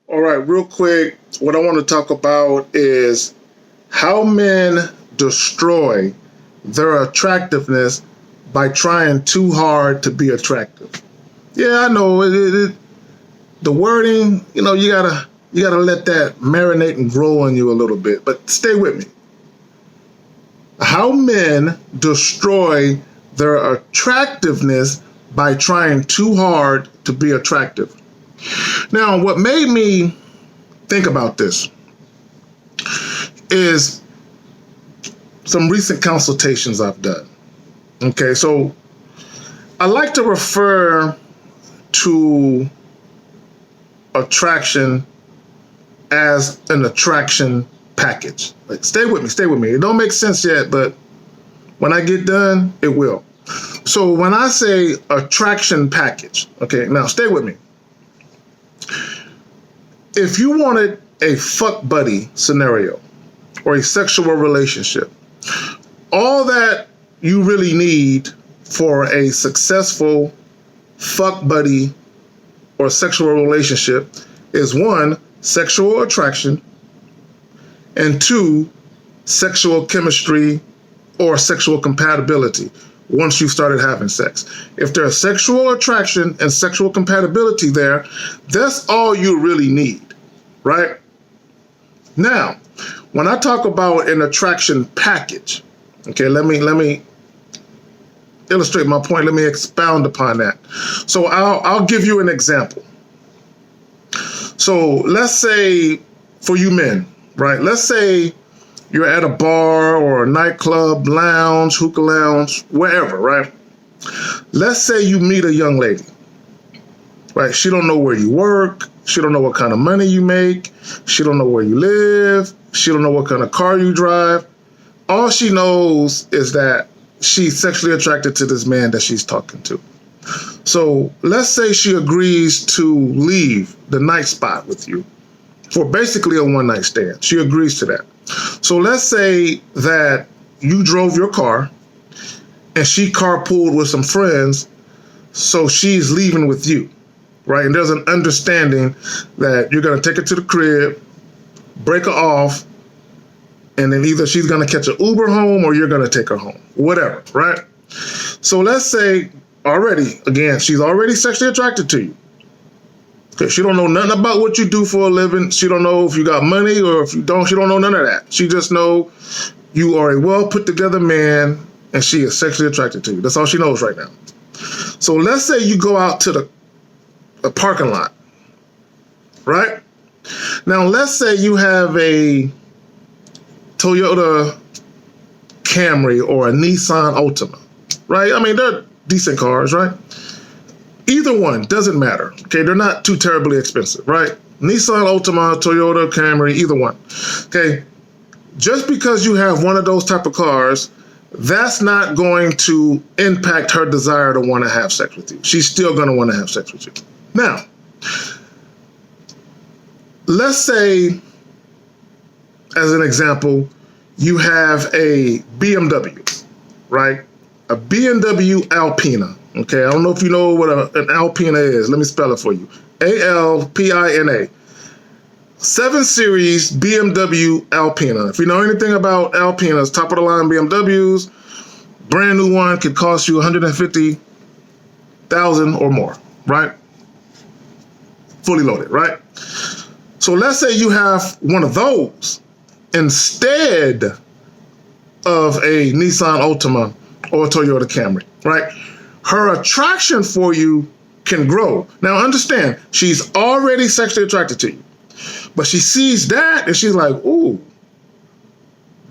All right, real quick, what I want to talk about is how men destroy their attractiveness by trying too hard to be attractive. Yeah, I know the wording. You gotta let that marinate and grow on you a little bit. But stay with me. How men destroy their attractiveness by trying too hard to be attractive. Now, what made me think about this is some recent consultations I've done. Okay, so I like to refer to attraction as an attraction package. Like, stay with me. It don't make sense yet, but when I get done, it will. So when I say attraction package, okay, now stay with me. If you wanted a fuck buddy scenario or a sexual relationship, all that you really need for a successful fuck buddy or sexual relationship is 1, sexual attraction, and 2, sexual chemistry or sexual compatibility once you've started having sex. If there's sexual attraction and sexual compatibility there, that's all you really need, right? Now, when I talk about an attraction package, okay, let me illustrate my point. Let me expound upon that. So I'll give you an example. So let's say for you men, right? Let's say you're at a bar or a nightclub, lounge, hookah lounge, wherever, right? Let's say you meet a young lady, right? She don't know where you work. She don't know what kind of money you make. She don't know where you live. She don't know what kind of car you drive. All she knows is that she's sexually attracted to this man that she's talking to. So let's say she agrees to leave the night spot with you for basically a one-night stand. She agrees to that. So let's say that you drove your car and she carpooled with some friends, so she's leaving with you, right? And there's an understanding that you're going to take her to the crib, break her off, and then either she's going to catch an Uber home or you're going to take her home, whatever, right? So let's say already, again, she's already sexually attracted to you. Okay, she don't know nothing about what you do for a living. She don't know if you got money or if you don't. She don't know none of that. She just know you are a well put together man and she is sexually attracted to you. That's all she knows right now. So let's say you go out to the parking lot, right? Now let's say you have a Toyota Camry or a Nissan Altima, right? I mean, they're decent cars, right? Either one, doesn't matter. Okay, they're not too terribly expensive, right? Nissan Altima, Toyota Camry, either one. Okay, just because you have one of those type of cars, that's not going to impact her desire to want to have sex with you. She's still going to want to have sex with you. Now, let's say, as an example, you have a BMW, right? A BMW Alpina. Okay, I don't know if you know what an Alpina is. Let me spell it for you. A-L-P-I-N-A. 7 Series BMW Alpina. If you know anything about Alpinas, top of the line BMWs, brand new one could cost you $150,000 or more, right? Fully loaded, right? So let's say you have one of those instead of a Nissan Altima or a Toyota Camry, right? Her attraction for you can grow. Now understand, she's already sexually attracted to you. But she sees that and she's like, ooh,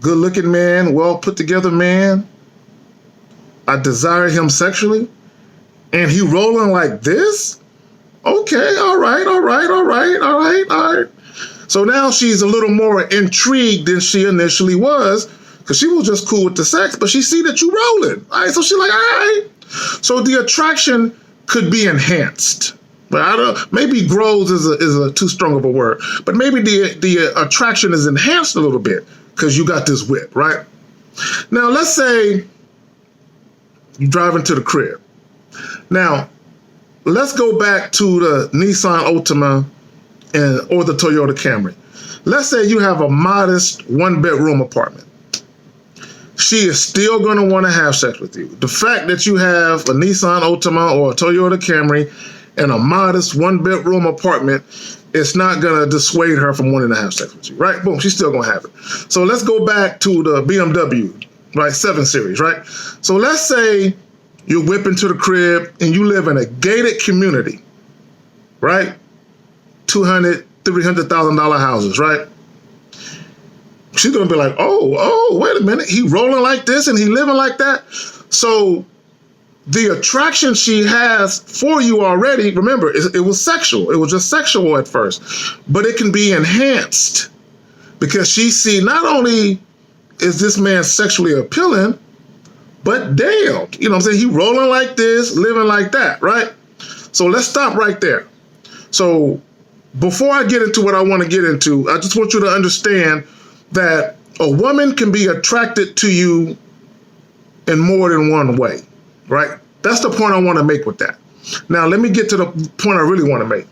good looking man, well put together man. I desire him sexually. And he rolling like this? Okay, all right. So now she's a little more intrigued than she initially was, because she was just cool with the sex, but she see that you rolling. All right, so she's like, all right. So the attraction could be enhanced. But maybe grows is a too strong of a word. But maybe the attraction is enhanced a little bit because you got this whip, right? Now let's say you drive into the crib. Now let's go back to the Nissan Altima or the Toyota Camry. Let's say you have a modest 1-bedroom apartment. She is still going to want to have sex with you. The fact that you have a Nissan Altima or a Toyota Camry and a modest 1-bedroom apartment, it's not going to dissuade her from wanting to have sex with you, right? Boom, she's still going to have it. So let's go back to the BMW, right? 7 Series, right? So let's say you whip into the crib and you live in a gated community, right? $200,000, $300,000 houses, right? She's going to be like, oh, wait a minute. He rolling like this and he living like that. So the attraction she has for you already, remember, it was sexual. It was just sexual at first, but it can be enhanced because she see not only is this man sexually appealing, but damn, you know what I'm saying? He rolling like this, living like that, right? So let's stop right there. So before I get into what I want to get into, I just want you to understand that a woman can be attracted to you in more than one way, right? That's the point I want to make with that. Now, let me get to the point I really want to make.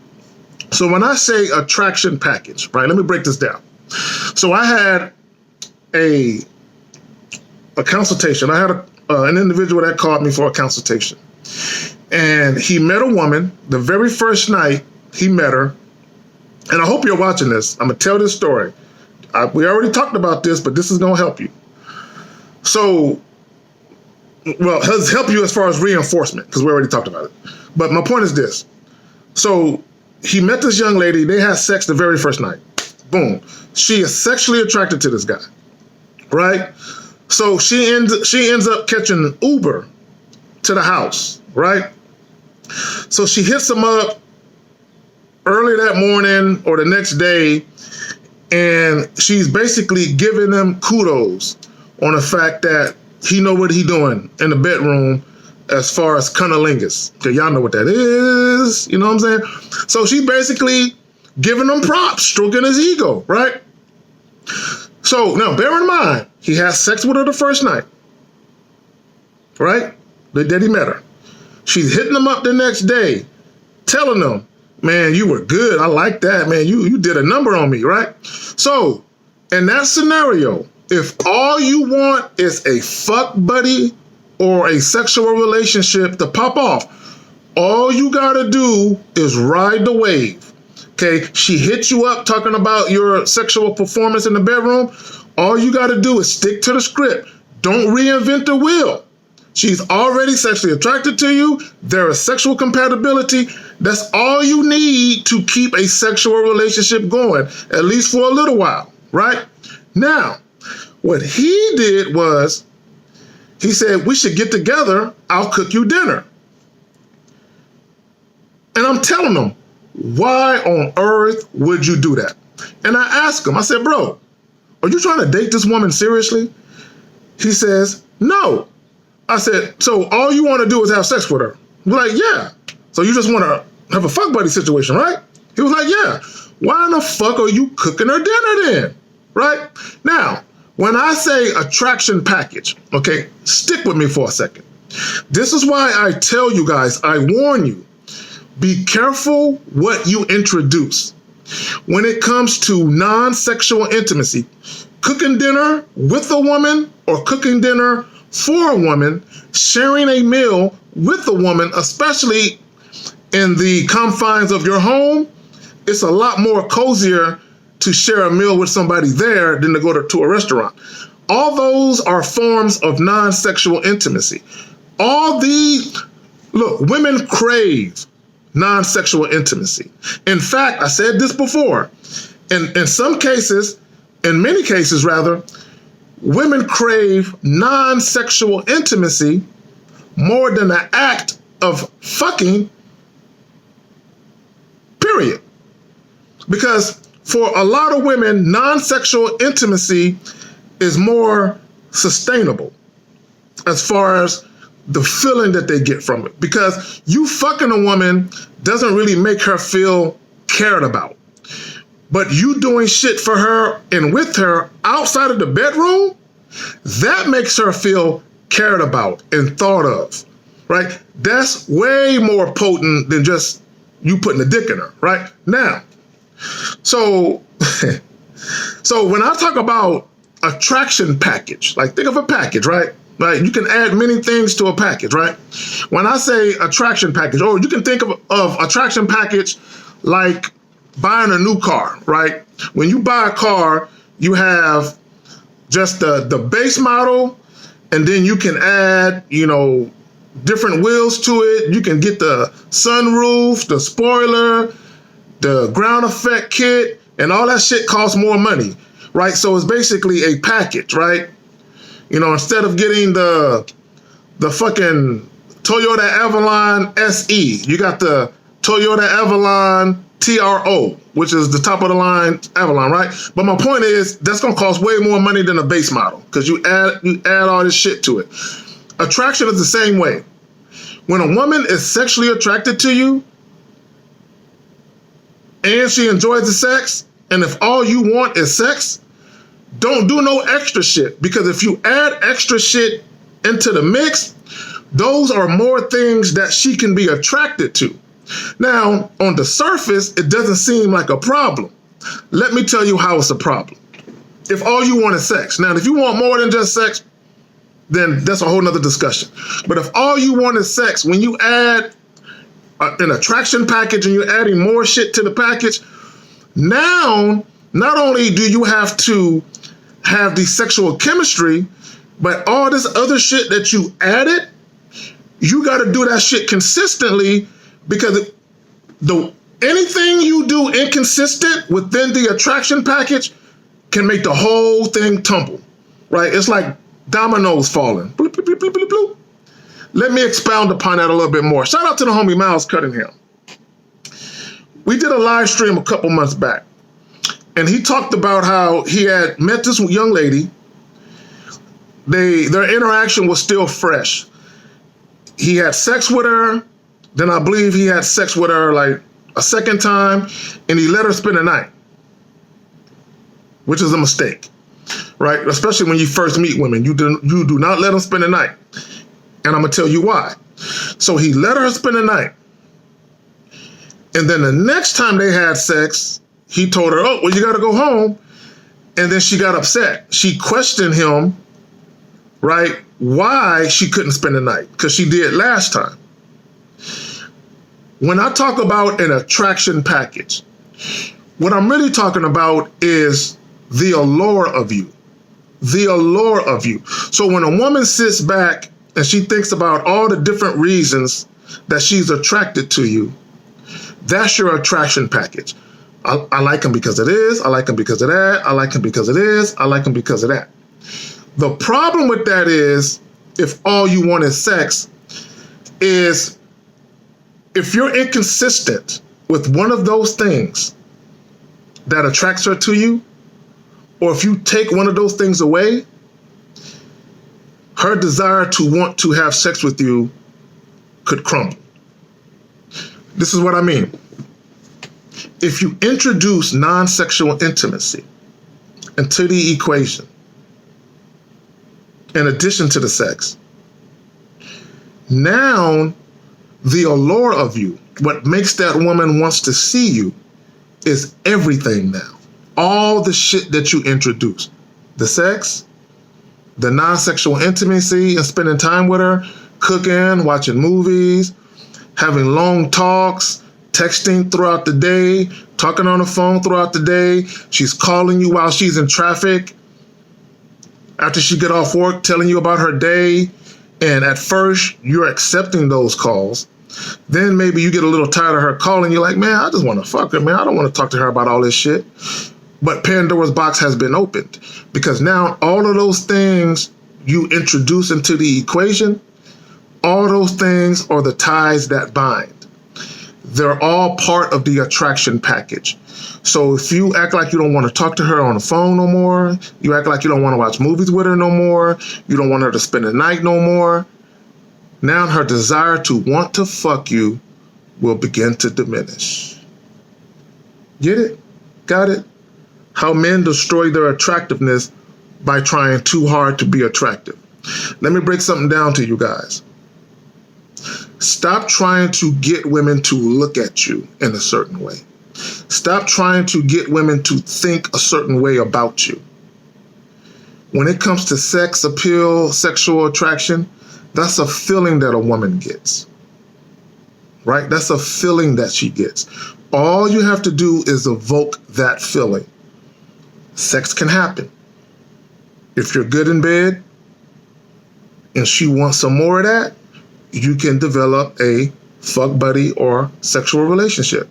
So when I say attraction package, right, let me break this down. So I had a consultation. I had an individual that called me for a consultation. And he met a woman the very first night he met her. And I hope you're watching this. I'm going to tell this story. We already talked about this, but this is going to help you. So, well, it'll help you as far as reinforcement, because we already talked about it. But my point is this. So he met this young lady. They had sex the very first night. Boom. She is sexually attracted to this guy, right? So she ends up catching an Uber to the house, right? So she hits him up early that morning or the next day, and she's basically giving him kudos on the fact that he know what he doing in the bedroom as far as cunnilingus. Okay, y'all know what that is. You know what I'm saying? So she's basically giving him props, stroking his ego, right? So now bear in mind, he has sex with her the first night, right? That he met her. She's hitting him up the next day, telling him, man, you were good. I like that, man. You did a number on me, right? So in that scenario, if all you want is a fuck buddy or a sexual relationship to pop off, all you gotta do is ride the wave. Okay, she hit you up talking about your sexual performance in the bedroom. All you gotta do is stick to the script. Don't reinvent the wheel. She's already sexually attracted to you. There is sexual compatibility. That's all you need to keep a sexual relationship going, at least for a little while, right? Now, what he did was, he said, we should get together. I'll cook you dinner. And I'm telling him, why on earth would you do that? And I asked him, I said, bro, are you trying to date this woman seriously? He says, no. I said, so all you want to do is have sex with her? We're like, yeah. So you just want to have a fuck buddy situation, right? He was like, yeah. Why in the fuck are you cooking her dinner then? Right? Now, when I say attraction package, okay, stick with me for a second. This is why I tell you guys, I warn you, be careful what you introduce. When it comes to non-sexual intimacy, cooking dinner with a woman or cooking dinner for a woman, sharing a meal with a woman, especially in the confines of your home, it's a lot more cozier to share a meal with somebody there than to go to a restaurant. All those are forms of non-sexual intimacy. Look, women crave non-sexual intimacy. In fact, I said this before, in some cases, in many cases rather, women crave non-sexual intimacy more than the act of fucking, period. Because for a lot of women, non-sexual intimacy is more sustainable as far as the feeling that they get from it. Because you fucking a woman doesn't really make her feel cared about. But you doing shit for her and with her outside of the bedroom, that makes her feel cared about and thought of, right? That's way more potent than just you putting a dick in her, right? Now, So, so when I talk about attraction package, like think of a package, right? Right, you can add many things to a package, right? When I say attraction package, or you can think of attraction package like buying a new car, right? When you buy a car, you have just the base model, and then you can add, different wheels to it. You can get the sunroof, the spoiler, the ground effect kit, and all that shit costs more money, right? So it's basically a package, right? Instead of getting the fucking Toyota Avalon SE, you got the Toyota Avalon TRO, which is the top of the line Avalon, right? But my point is that's gonna cost way more money than a base model because you add all this shit to it. Attraction is the same way. When a woman is sexually attracted to you and she enjoys the sex, and if all you want is sex, don't do no extra shit, because if you add extra shit into the mix, those are more things that she can be attracted to. Now, on the surface, it doesn't seem like a problem. Let me tell you how it's a problem. If all you want is sex. Now, if you want more than just sex, then that's a whole nother discussion. But if all you want is sex, when you add an attraction package and you're adding more shit to the package, now, not only do you have to have the sexual chemistry, but all this other shit that you added, you got to do that shit consistently, because anything you do inconsistent within the attraction package can make the whole thing tumble, right? It's like dominoes falling. Bloop, bloop, bloop, bloop, bloop. Let me expound upon that a little bit more. Shout out to the homie Miles Cunningham. We did a live stream a couple months back, and he talked about how he had met this young lady. Their interaction was still fresh. He had sex with her, then I believe he had sex with her like a second time, and he let her spend the night, which is a mistake, right? Especially when you first meet women. You do not let them spend the night, and I'm gonna tell you why. So he let her spend the night, and then the next time they had sex, he told her, "Oh, well, you gotta go home," and then she got upset. She questioned him, right? Why she couldn't spend the night, because she did last time. When I talk about an attraction package, what I'm really talking about is the allure of you. The allure of you. So when a woman sits back and she thinks about all the different reasons that she's attracted to you, that's your attraction package. I like him because it is. I like him because of that. I like him because it is. I like him because of that. The problem with that is, if all you want is sex, is if you're inconsistent with one of those things that attracts her to you, or if you take one of those things away, her desire to want to have sex with you could crumble. This is what I mean. If you introduce non-sexual intimacy into the equation, in addition to the sex, now the allure of you, what makes that woman wants to see you, is everything now. All the shit that you introduce. The sex, the non-sexual intimacy and spending time with her, cooking, watching movies, having long talks, texting throughout the day, talking on the phone throughout the day. She's calling you while she's in traffic, after she get off work, telling you about her day. And at first, you're accepting those calls. Then maybe you get a little tired of her calling. You're like, man, I just want to fuck her, man. I don't want to talk to her about all this shit. But Pandora's box has been opened, because now all of those things you introduce into the equation, all those things are the ties that bind. They're all part of the attraction package. So if you act like you don't want to talk to her on the phone no more, you act like you don't want to watch movies with her no more, you don't want her to spend the night no more, now her desire to want to fuck you will begin to diminish. Get it? Got it? How men destroy their attractiveness by trying too hard to be attractive. Let me break something down to you guys. Stop trying to get women to look at you in a certain way. Stop trying to get women to think a certain way about you. When it comes to sex appeal, sexual attraction, that's a feeling that a woman gets, right? That's a feeling that she gets. All you have to do is evoke that feeling. Sex can happen. If you're good in bed and she wants some more of that, you can develop a fuck buddy or sexual relationship.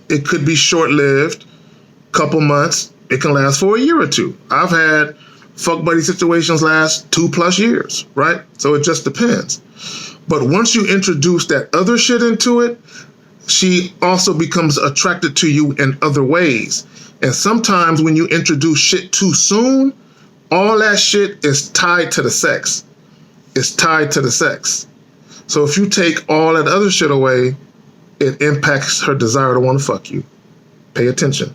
It could be short-lived, couple months. It can last for a year or two. I've had fuck buddy situations last 2+ years, right? So it just depends. But once you introduce that other shit into it, she also becomes attracted to you in other ways. And sometimes when you introduce shit too soon, all that shit is tied to the sex. It's tied to the sex. So if you take all that other shit away, it impacts her desire to want to fuck you. Pay attention.